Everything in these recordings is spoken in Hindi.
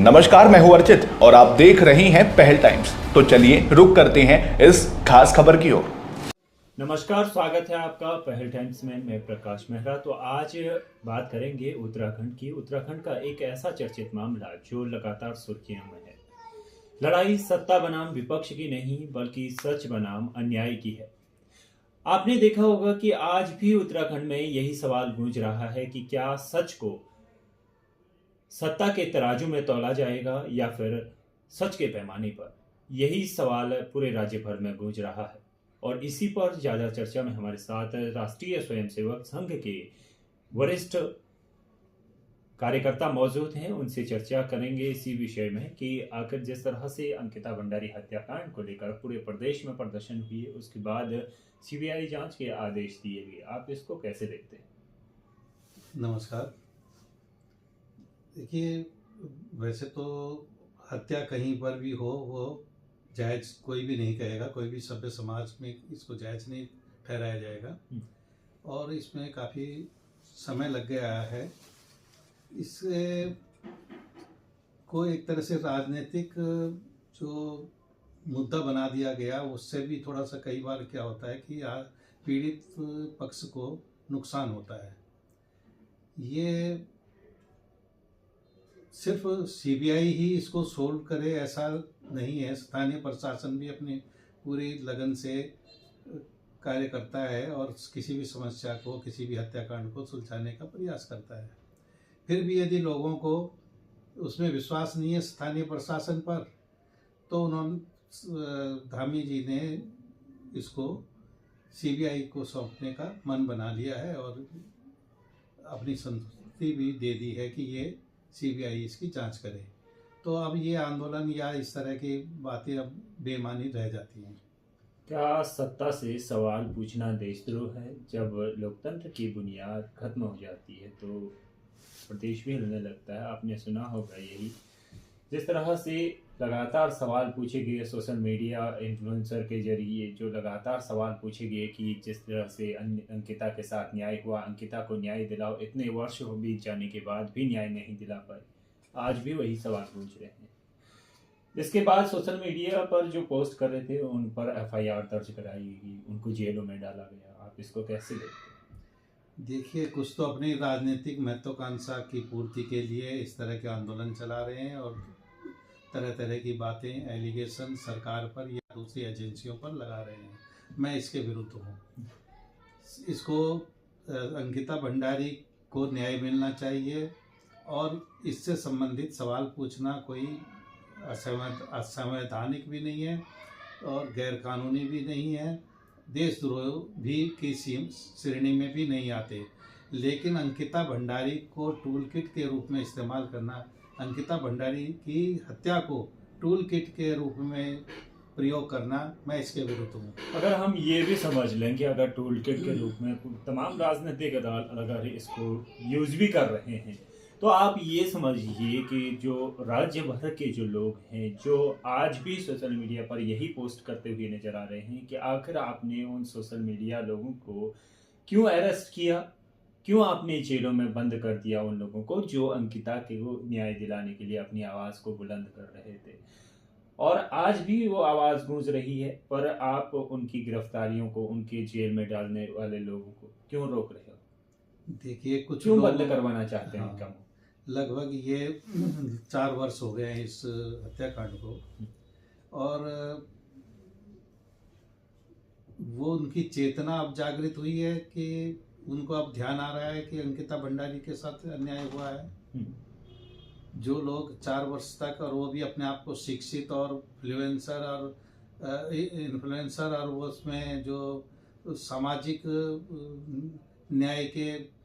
नमस्कार, मैं हूं अर्चित और आप देख रहे हैं पहल टाइम्स। तो चलिए रुक करते हैं इस खास खबर की ओर। नमस्कार, स्वागत है आपका पहल टाइम्स में। मैं प्रकाश मेहरा। तो आज बात करेंगे उत्तराखंड की। उत्तराखंड का एक ऐसा चर्चित मामला जो लगातार सुर्खियों में है। लड़ाई सत्ता बनाम विपक्ष की नहीं बल्कि सच बनाम अन्याय की है। आपने देखा होगा कि आज भी उत्तराखंड में यही सवाल गूंज रहा है कि क्या सच को सत्ता के तराजू में तौला जाएगा या फिर सच के पैमाने पर। यही सवाल पूरे राज्य भर में गूंज रहा है और इसी पर ज्यादा चर्चा में हमारे साथ राष्ट्रीय स्वयंसेवक संघ के वरिष्ठ कार्यकर्ता मौजूद हैं। उनसे चर्चा करेंगे इसी विषय में कि आखिर जिस तरह से अंकिता भंडारी हत्याकांड को लेकर पूरे प्रदेश में प्रदर्शन हुए, उसके बाद सीबीआई जांच के आदेश दिए गए, आप इसको कैसे देखते हैं? नमस्कार। देखिए, वैसे तो हत्या कहीं पर भी हो वो जायज़ कोई भी नहीं कहेगा, कोई भी सभ्य समाज में इसको जायज़ नहीं ठहराया जाएगा और इसमें काफ़ी समय लग गया है। इससे को एक तरह से राजनीतिक जो मुद्दा बना दिया गया, उससे भी थोड़ा सा कई बार क्या होता है कि पीड़ित पक्ष को नुकसान होता है। ये सिर्फ सीबीआई ही इसको सोल्व करे ऐसा नहीं है, स्थानीय प्रशासन भी अपनी पूरी लगन से कार्य करता है और किसी भी समस्या को, किसी भी हत्याकांड को सुलझाने का प्रयास करता है। फिर भी यदि लोगों को उसमें विश्वास नहीं है स्थानीय प्रशासन पर, तो उन्होंने धामी जी ने इसको सीबीआई को सौंपने का मन बना लिया है और अपनी संतुष्टि भी दे दी है कि ये सीबीआई इसकी जांच करे। तो अब ये आंदोलन या इस तरह की बातें अब बेमानी रह जाती हैं। क्या सत्ता से सवाल पूछना देशद्रोह है? जब लोकतंत्र की बुनियाद खत्म हो जाती है तो प्रदेश भी हिलने लगता है। आपने सुना होगा यही, जिस तरह से लगातार सवाल पूछे गए सोशल मीडिया इन्फ्लुएंसर के जरिए, जो लगातार सवाल पूछे गए कि जिस तरह से अंकिता के साथ न्याय हुआ, अंकिता को न्याय दिलाओ, इतने वर्ष हो बीत जाने के बाद भी न्याय नहीं दिला पाए। आज भी वही सवाल पूछ रहे हैं। इसके बाद सोशल मीडिया पर जो पोस्ट कर रहे थे उन पर एफआईआर दर्ज कराई गई, उनको जेलों में डाला गया। आप इसको कैसे देखते हैं? देखिए, कुछ तो अपनी राजनीतिक महत्वाकांक्षा की पूर्ति के लिए इस तरह के आंदोलन चला रहे हैं और तरह तरह की बातें, एलिगेशन सरकार पर या दूसरी एजेंसियों पर लगा रहे हैं। मैं इसके विरुद्ध हूँ। इसको अंकिता भंडारी को न्याय मिलना चाहिए और इससे संबंधित सवाल पूछना कोई असंवैधानिक भी नहीं है और गैरकानूनी भी नहीं है, देशद्रोह भी की श्रेणी में भी नहीं आते। लेकिन अंकिता भंडारी को टूल किट के रूप में इस्तेमाल करना, अंकिता भंडारी की हत्या को टूल किट के रूप में प्रयोग करना, मैं इसके विरुद्ध हूँ। अगर हम ये भी समझ लें कि अगर टूल किट के रूप में तमाम राजनीतिक दल अगर इसको यूज भी कर रहे हैं, तो आप ये समझिए कि जो राज्य भर के जो लोग हैं, जो आज भी सोशल मीडिया पर यही पोस्ट करते हुए नजर आ रहे हैं कि आखिर आपने उन सोशल मीडिया लोगों को क्यों अरेस्ट किया, क्यों आपने जेलों में बंद कर दिया उन लोगों को जो अंकिता को न्याय दिलाने के लिए अपनी आवाज़ को बुलंद कर रहे थे। और आज भी वो आवाज़ गूंज रही है, पर आप उनकी गिरफ्तारियों को, उनके जेल में डालने वाले लोगों को क्यों रोक रहे हो? देखिए, कुछ क्यों बंद करवाना चाहते हैं इनका? लगभग ये 4 वर्ष हो गए हैं इस हत्याकांड को और वो उनकी चेतना अब जागृत हुई है कि उनको अब ध्यान आ रहा है कि अंकिता भंडारी के साथ अन्याय हुआ है। जो लोग 4 वर्ष तक, और वो भी अपने आप को शिक्षित और इन्फ्लुएंसर और वो उसमें जो सामाजिक न्याय के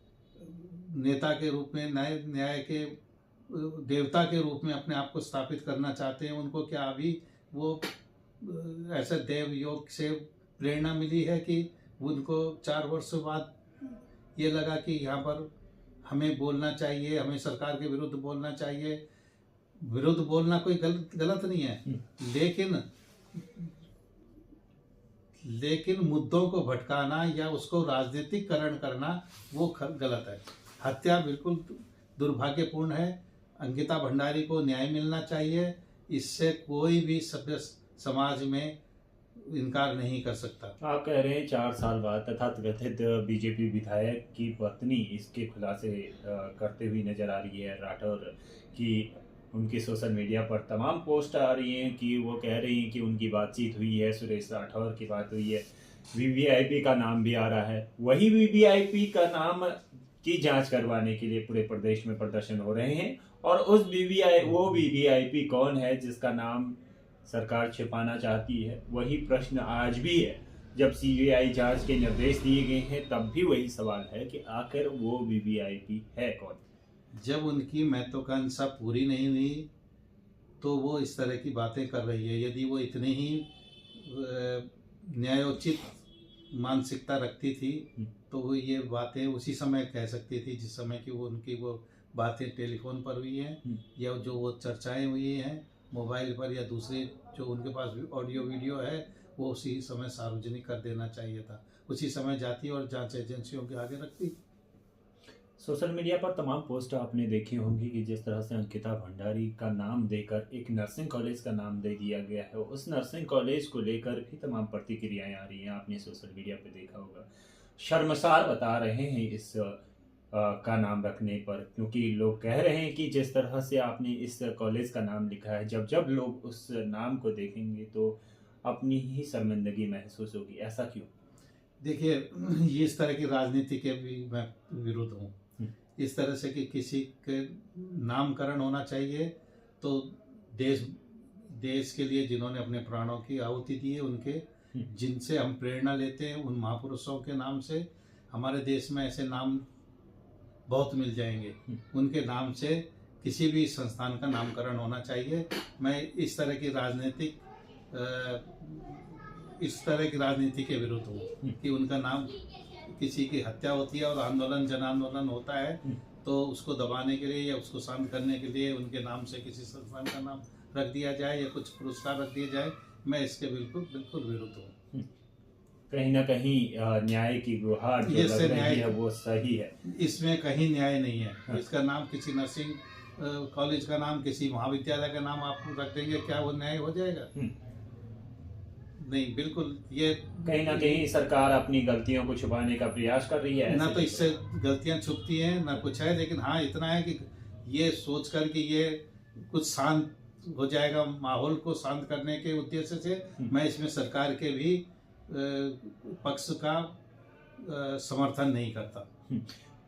नेता के रूप में, न्याय के देवता के रूप में अपने आप को स्थापित करना चाहते हैं, उनको क्या अभी वो ऐसे देव योग से प्रेरणा मिली है कि उनको 4 वर्ष बाद ये लगा कि यहाँ पर हमें बोलना चाहिए, हमें सरकार के विरुद्ध बोलना चाहिए। विरुद्ध बोलना कोई गलत नहीं है, लेकिन मुद्दों को भटकाना या उसको राजनीतिकरण करना वो गलत है। हत्या बिल्कुल दुर्भाग्यपूर्ण है अंकिता भंडारी को न्याय मिलना चाहिए, इससे कोई भी सभ्य समाज में इनकार नहीं कर सकता। आप कह रहे हैं 4 साल बाद तथाकथित बीजेपी विधायक की पत्नी इसके खुलासे करते हुई नजर आ रही है राठौर की। उनके सोशल मीडिया पर तमाम पोस्ट आ रही हैं कि वो कह रही हैं कि उनकी बातचीत हुई है, सुरेश राठौर की बात हुई है, वीवीआईपी का नाम भी आ रहा है। वही वीवीआईपी का नाम की जांच करवाने के लिए पूरे प्रदेश में प्रदर्शन हो रहे हैं, और वो वीवीआईपी कौन है जिसका नाम सरकार छिपाना चाहती है। वही प्रश्न आज भी है। जब सीबीआई जांच के निर्देश दिए गए हैं तब भी वही सवाल है कि आखिर वो वीवीआईपी है कौन। जब उनकी महत्वाकांक्षा पूरी नहीं हुई तो वो इस तरह की बातें कर रही है। यदि वो इतनी ही न्यायोचित मानसिकता रखती थी तो वो ये बातें उसी समय कह सकती थी जिस समय की वो उनकी वो बातें टेलीफोन पर हुई हैं, या जो वो चर्चाएं हुई हैं मोबाइल पर, या दूसरे जो उनके पास ऑडियो वीडियो है वो उसी समय सार्वजनिक कर देना चाहिए था। उसी समय जाती और जांच एजेंसियों के आगे रखती। सोशल मीडिया पर तमाम पोस्ट आपने देखी होंगी कि जिस तरह से अंकिता भंडारी का नाम देकर एक नर्सिंग कॉलेज का नाम दे दिया गया है। उस नर्सिंग कॉलेज को लेकर भी तमाम प्रतिक्रियाएं आ रही हैं, आपने सोशल मीडिया पे देखा होगा। शर्मसार बता रहे हैं इस का नाम रखने पर, क्योंकि लोग कह रहे हैं कि जिस तरह से आपने इस कॉलेज का नाम लिखा है, जब लोग उस नाम को देखेंगे तो अपनी ही शर्मिंदगी महसूस होगी। ऐसा क्यों? देखिए, ये इस तरह की राजनीति के भी मैं विरुद्ध हूँ। इस तरह से कि किसी के नामकरण होना चाहिए तो देश के लिए जिन्होंने अपने प्राणों की आहुति दी है, उनके जिनसे हम प्रेरणा लेते हैं, उन महापुरुषों के नाम से हमारे देश में ऐसे नाम बहुत मिल जाएंगे। उनके नाम से किसी भी संस्थान का नामकरण होना चाहिए। मैं इस तरह की राजनीति के विरुद्ध हूँ कि उनका नाम, किसी की हत्या होती है और आंदोलन जन आंदोलन होता है तो उसको दबाने के लिए या उसको शांत करने के लिए उनके नाम से किसी संस्थान का नाम रख दिया जाए या कुछ पुरस्कार रख दिए जाए, मैं इसके बिल्कुल विरुद्ध हूँ। कहीं ना कहीं न्याय की गुहार जो लग रही है वो सही है। इसमें कहीं न्याय नहीं है। इसका नाम किसी नर्सिंग कॉलेज का नाम, किसी महाविद्यालय का नाम आप रख देंगे, क्या वो न्याय हो जाएगा? नहीं, बिल्कुल। ये कहीं ना कहीं सरकार अपनी गलतियों को छुपाने का प्रयास कर रही है। ना तो इससे गलतियां छुपती हैं ना कुछ है, लेकिन हाँ इतना है कि ये सोचकर कि ये कुछ शांत हो जाएगा, माहौल को शांत करने के उद्देश्य से मैं इसमें सरकार के भी पक्ष का समर्थन नहीं करता।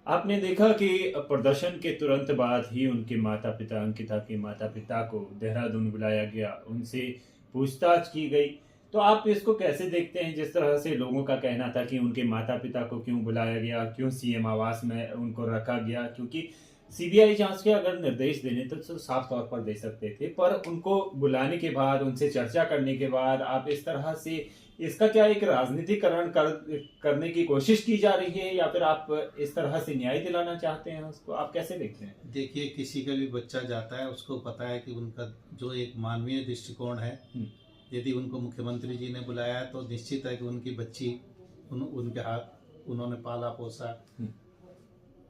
आपने देखा कि प्रदर्शन के तुरंत बाद ही उनके माता पिता, अंकिता के माता पिता को देहरादून बुलाया गया, उनसे पूछताछ की गई। तो आप इसको कैसे देखते हैं? जिस तरह से लोगों का कहना था कि उनके माता पिता को क्यों बुलाया गया, क्यों सीएम आवास में उनको रखा गया, क्योंकि सीबीआई जांच के अगर निर्देश देने तो साफ तौर पर दे सकते थे, पर उनको बुलाने के बाद, उनसे चर्चा करने के बाद आप इस तरह से, इसका क्या एक राजनीतिकरण करने की कोशिश की जा रही है, या फिर आप इस तरह से न्याय दिलाना चाहते हैं उसको? आप कैसे देखते हैं? देखिए, किसी का भी बच्चा जाता है उसको पता है कि उनका जो एक मानवीय दृष्टिकोण है, यदि उनको मुख्यमंत्री जी ने बुलाया है तो निश्चित है कि उनकी बच्ची उनके हाथ उन्होंने पाला पोसा।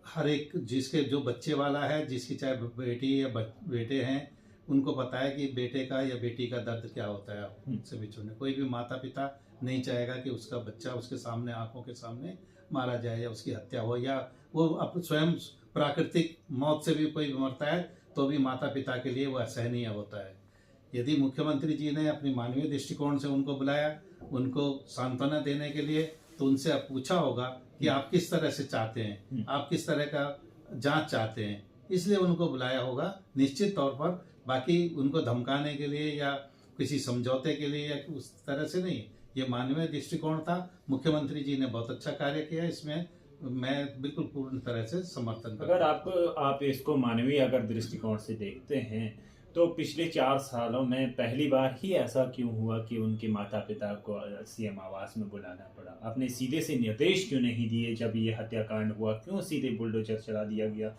हर एक जिसके जो बच्चे वाला है, जिसकी चाहे बेटी या बेटे हैं, उनको पता है कि बेटे का या बेटी का दर्द क्या होता है उनसे बिछड़ने। कोई भी माता पिता नहीं चाहेगा कि उसका बच्चा उसके सामने, आंखों के सामने मारा जाए या उसकी हत्या हो, या वो स्वयं प्राकृतिक मौत से भी कोई मरता है तो भी माता पिता के लिए वो असहनीय होता है। यदि मुख्यमंत्री जी ने अपनी मानवीय दृष्टिकोण से उनको बुलाया, उनको सांत्वना देने के लिए, तो उनसे आप पूछा होगा कि आप किस तरह से चाहते हैं, आप किस तरह का जांच चाहते हैं, इसलिए उनको बुलाया होगा निश्चित तौर पर। बाकी उनको धमकाने के लिए या किसी समझौते के लिए या उस तरह से नहीं। ये मानवीय दृष्टिकोण था। मुख्यमंत्री जी ने बहुत अच्छा कार्य किया, इसमें मैं बिल्कुल पूर्ण तरह से समर्थन करता हूं। अगर आप इसको मानवीय अगर दृष्टिकोण से देखते हैं तो पिछले 4 सालों में पहली बार ही ऐसा क्यों हुआ कि उनके माता पिता को सीएम आवास में बुलाना पड़ा? आपने सीधे से निर्देश क्यों नहीं दिए? जब ये हत्याकांड हुआ क्यों सीधे बुलडोजर चला दिया गया?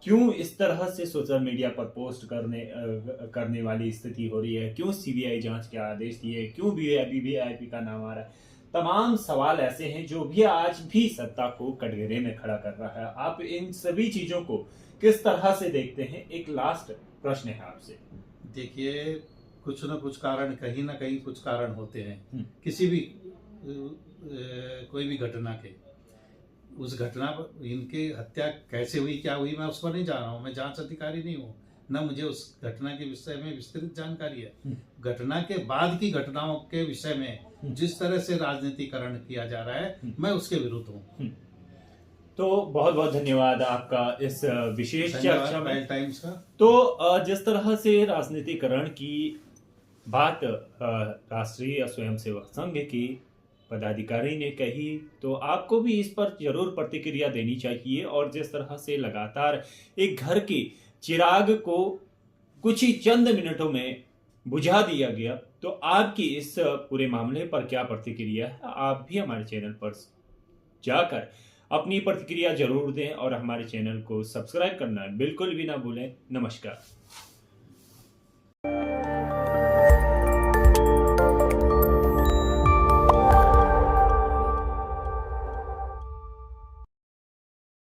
क्यों इस तरह से सोशल मीडिया पर पोस्ट करने वाली स्थिति हो रही है? क्यों सीबीआई जांच के आदेश दिए? क्यों वीवीआईपी का नाम आ रहा है? तमाम सवाल ऐसे हैं जो भी आज भी सत्ता को कटघरे में खड़ा कर रहा है। आप इन सभी चीजों को किस तरह से देखते हैं? एक लास्ट प्रश्न है आपसे। देखिए, कुछ न कुछ कारण, कहीं ना कहीं कुछ कारण होते हैं किसी भी कोई भी घटना के। उस घटना पर, इनकी हत्या कैसे हुई, क्या हुई, मैं उस पर नहीं जा रहा हूँ, मैं जांच अधिकारी नहीं हूँ, न मुझे उस घटना के विषय में विस्तृत जानकारी है। घटना के बाद की घटनाओं के विषय में जिस तरह से राजनीतिकरण किया जा रहा है, मैं उसके विरुद्ध हूँ। तो बहुत बहुत धन्यवाद आपका इस विशेष चर्चा में। पहल टाइम्स का। तो जिस तरह से राजनीतिकरण की बात राष्ट्रीय स्वयंसेवक संघ की पदाधिकारी ने कही, तो आपको भी इस पर जरूर प्रतिक्रिया देनी चाहिए। और जिस तरह से लगातार एक घर के चिराग को कुछ ही चंद मिनटों में बुझा दिया गया, तो आपकी इस पूरे मामले पर क्या प्रतिक्रिया है? आप भी हमारे चैनल पर जाकर अपनी प्रतिक्रिया जरूर दें और हमारे चैनल को सब्सक्राइब करना बिल्कुल भी ना भूलें। नमस्कार।